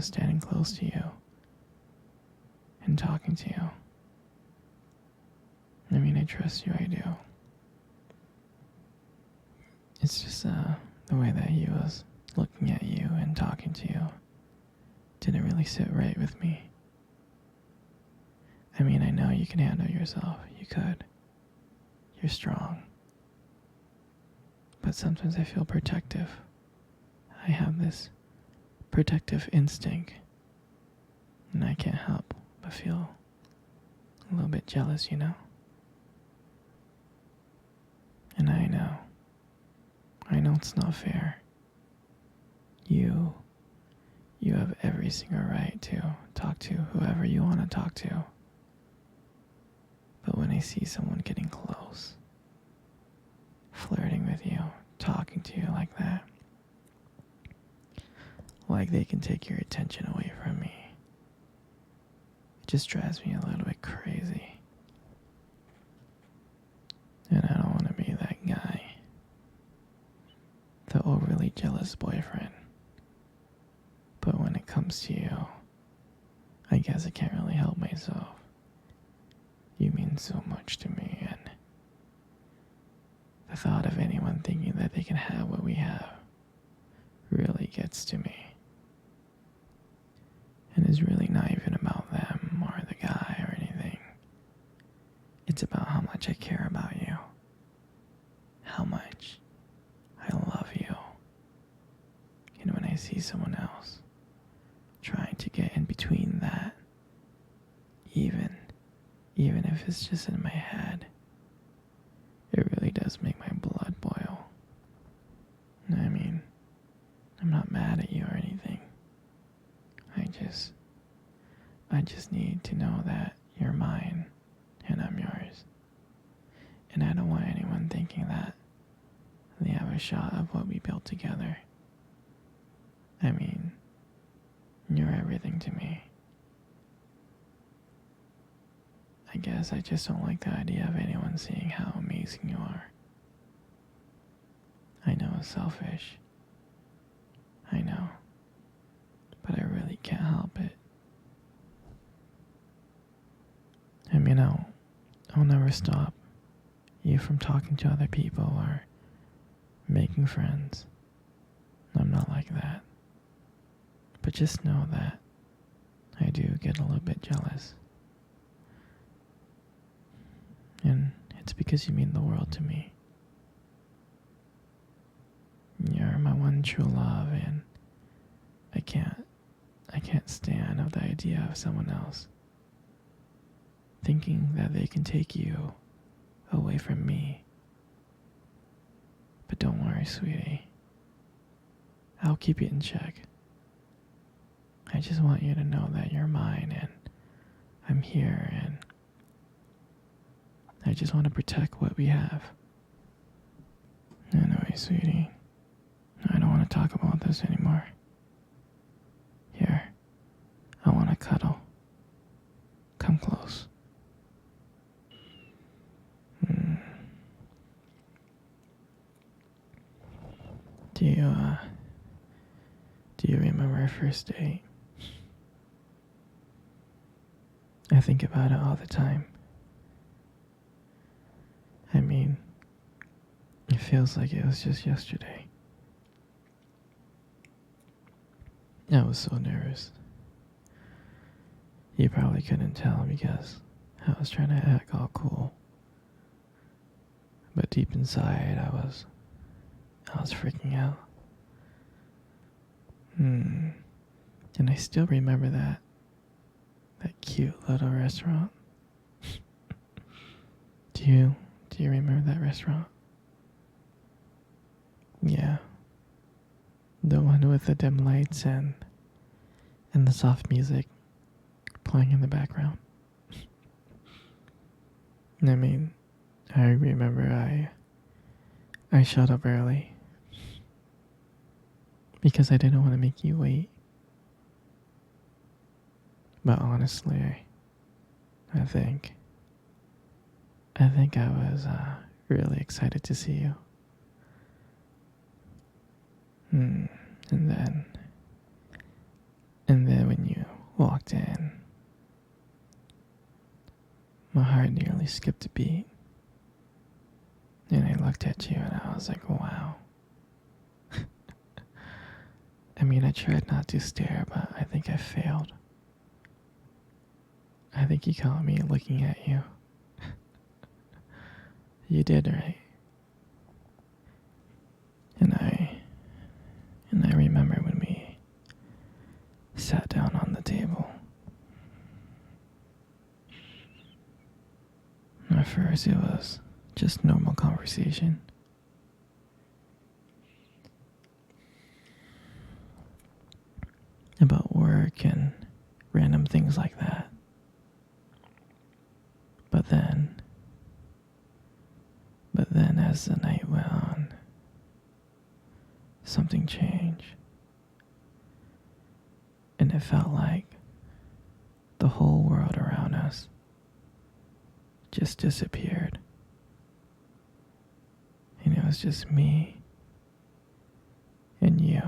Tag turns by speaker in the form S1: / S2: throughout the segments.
S1: was standing close to you and talking to you. I mean, I trust you, I do. It's just the way that he was looking at you and talking to you didn't really sit right with me. I mean, I know you can handle yourself. You could. You're strong. But sometimes I feel protective. I have this protective instinct. And I can't help but feel a little bit jealous, you know? And I know it's not fair. You have every single right to talk to whoever you want to talk to. But when I see someone getting close, flirting with you, talking to you like that, like they can take your attention away from me, it just drives me a little bit crazy. And I don't want to be that guy, the overly jealous boyfriend. But when it comes to you, I guess I can't really help myself. You mean so much to me, and the thought of anyone thinking that they can have what we have really gets to me. And it's really not even about them or the guy or anything. It's about how much I care about you. How much I love you. And when I see someone else trying to get in between that, even if it's just in my head, it really does make my blood boil. I mean, I'm not mad at you or anything. I just need to know that you're mine and I'm yours. And I don't want anyone thinking that they have a shot of what we built together. I mean, you're everything to me. I guess I just don't like the idea of anyone seeing how amazing you are. I know it's selfish. I know. But I really can't help it. I mean, I'll never stop you from talking to other people or making friends. I'm not like that. But just know that I do get a little bit jealous. And it's because you mean the world to me. You're my one true love, and I can't stand of the idea of someone else thinking that they can take you away from me. But don't worry, sweetie. I'll keep you in check. I just want you to know that you're mine and I'm here, and I just want to protect what we have. Anyway, sweetie, I don't want to talk about this anymore. Here, I want to cuddle. Come close. Do you remember our first date? I think about it all the time. I mean, it feels like it was just yesterday. I was so nervous. You probably couldn't tell because I was trying to act all cool. But deep inside, I was freaking out. And I still remember that cute little restaurant. Do you remember that restaurant? Yeah. The one with the dim lights and the soft music playing in the background. I mean, I remember I showed up early because I didn't want to make you wait. But honestly, I think I was really excited to see you. And then walked in, my heart nearly skipped a beat. And I looked at you and I was like, wow. I mean, I tried not to stare, but I think I failed. I think you caught me looking at you. You did, right? And I remember when we sat down on the table. At first it was just normal conversation. About work and random things like that. But then as the night went on, something changed. And it felt like the whole world around us just disappeared. And it was just me and you.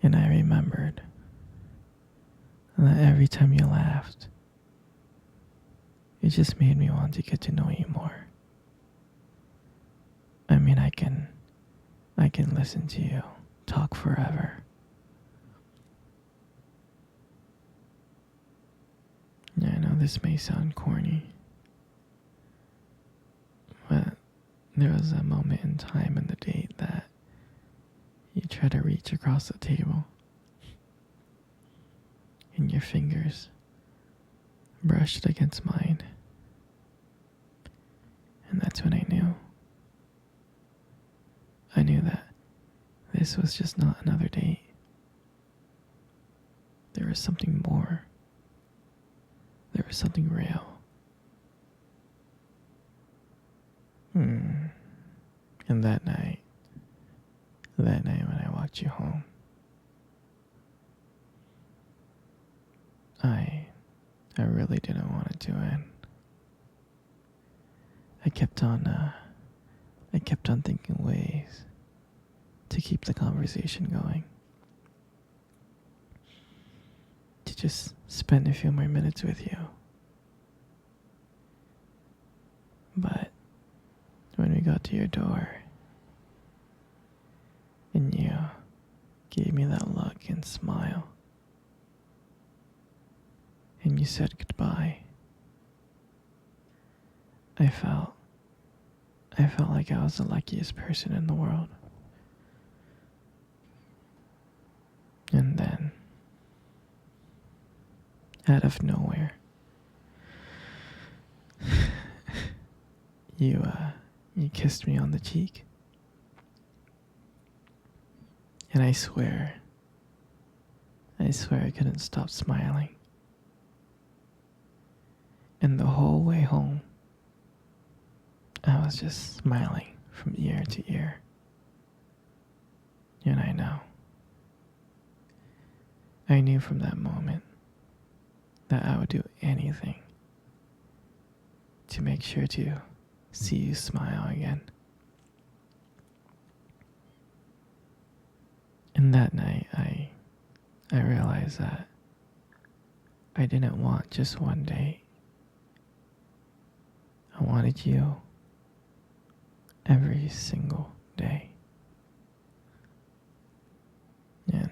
S1: And I remembered that every time you laughed, it just made me want to get to know you more. I mean, I can listen to you talk forever. Yeah, I know this may sound corny, but there was a moment in time in the date that you tried to reach across the table, and your fingers brushed against mine. And that's when I knew. I knew that this was just not another date. There was something more. There was something real. And that night when I walked you home, I really didn't want it to end. I kept on thinking ways to keep the conversation going. To just spend a few more minutes with you. But when we got to your door, and you gave me that look and smile, and you said goodbye, I felt like I was the luckiest person in the world. And then, out of nowhere, you kissed me on the cheek. And I swear I couldn't stop smiling. And the whole way home, I was just smiling from ear to ear. And I knew from that moment that I would do anything to make sure to see you smile again. And that night, I realized that I didn't want just one date. I wanted you every single day. And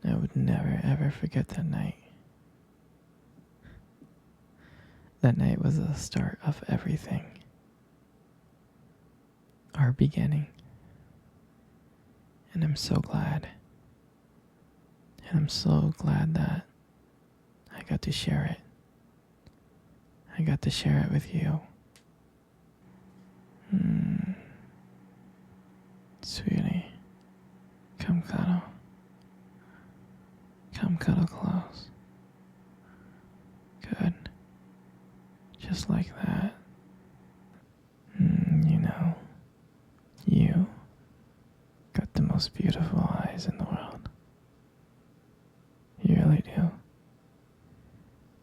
S1: I would never ever forget that night. That night was the start of everything. Our beginning. And I'm so glad. And I'm so glad that I got to share it. I got to share it with you. Sweetie, come cuddle. Come cuddle close. Good. Just like that. You got the most beautiful eyes in the world. You really do.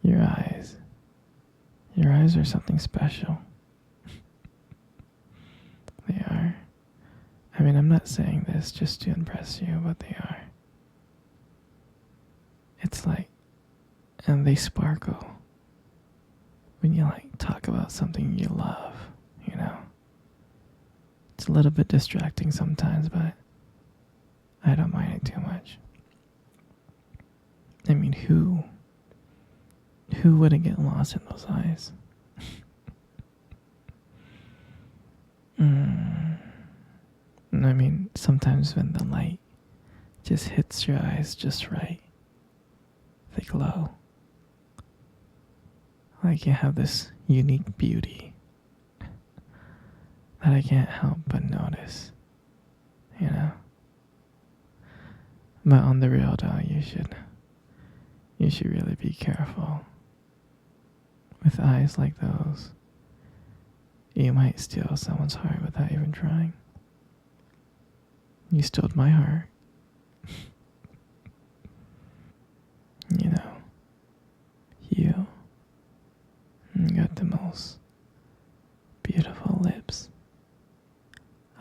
S1: Your eyes are something special. They are. I I mean, I'm not saying this just to impress you, but they are. It's like, and they sparkle when you like talk about something you love, you know? It's a little bit distracting sometimes, but I don't mind it too much. I mean, who wouldn't get lost in those eyes? I mean, sometimes when the light just hits your eyes just right, they glow. Like you have this unique beauty that I can't help but notice, you know? But on the real though, you should really be careful. With eyes like those, you might steal someone's heart without even trying. You stole my heart. You know, you got the most beautiful lips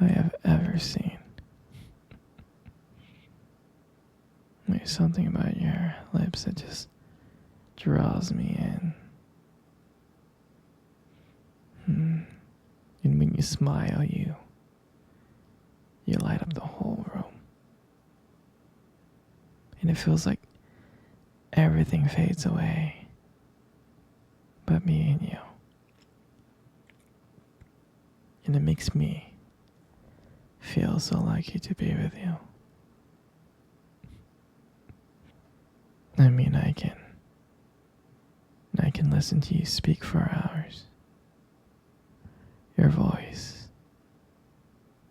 S1: I have ever seen. There's something about your lips that just draws me in. And when you smile, you light up the whole room. And it feels like everything fades away but me and you. And it makes me feel so lucky to be with you. I mean, I can listen to you speak for hours. Your voice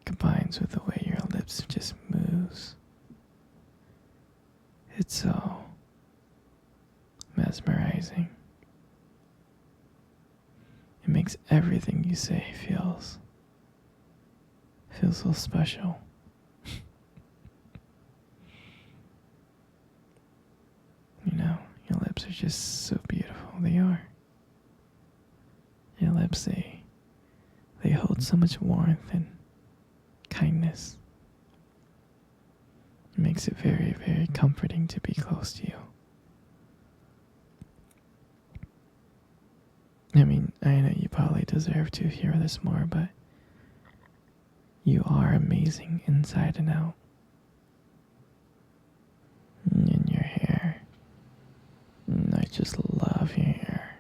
S1: combines with the way your lips just moves. It's so mesmerizing. It makes everything you say feels so special. You know, your lips are just so beautiful. They are. Your lips, they hold so much warmth and kindness. It makes it very, very comforting to be close to you. I mean, I know you probably deserve to hear this more, but you are amazing inside and out. And your hair. I just love your hair.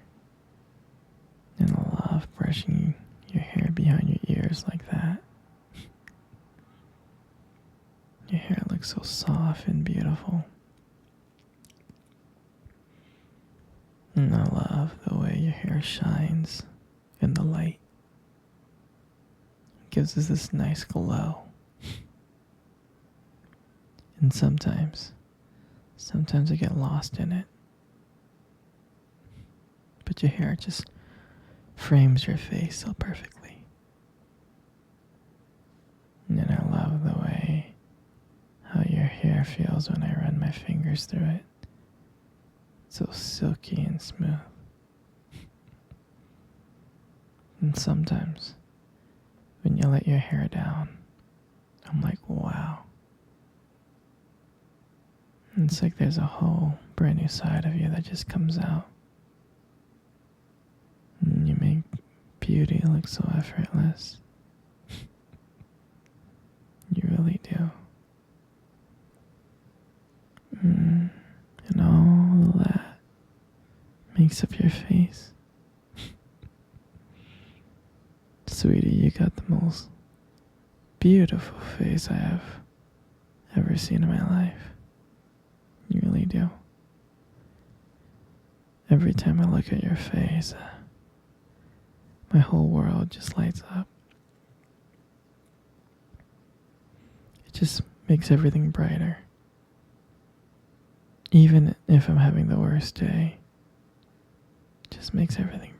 S1: And I love brushing your hair behind your ears like that. Your hair looks so soft and beautiful. And I love the way your hair shines in the light. It gives us this nice glow. And sometimes I get lost in it. But your hair just frames your face so perfectly. And I love the way how your hair feels when I run my fingers through it. It's so silky and smooth. And sometimes when you let your hair down, I'm like, wow. And it's like there's a whole brand new side of you that just comes out. And you make beauty look so effortless. You really do. And all that makes up your face. Sweetie, you got the most beautiful face I have ever seen in my life. You really do. Every time I look at your face, my whole world just lights up. It just makes everything brighter. Even if I'm having the worst day, it just makes everything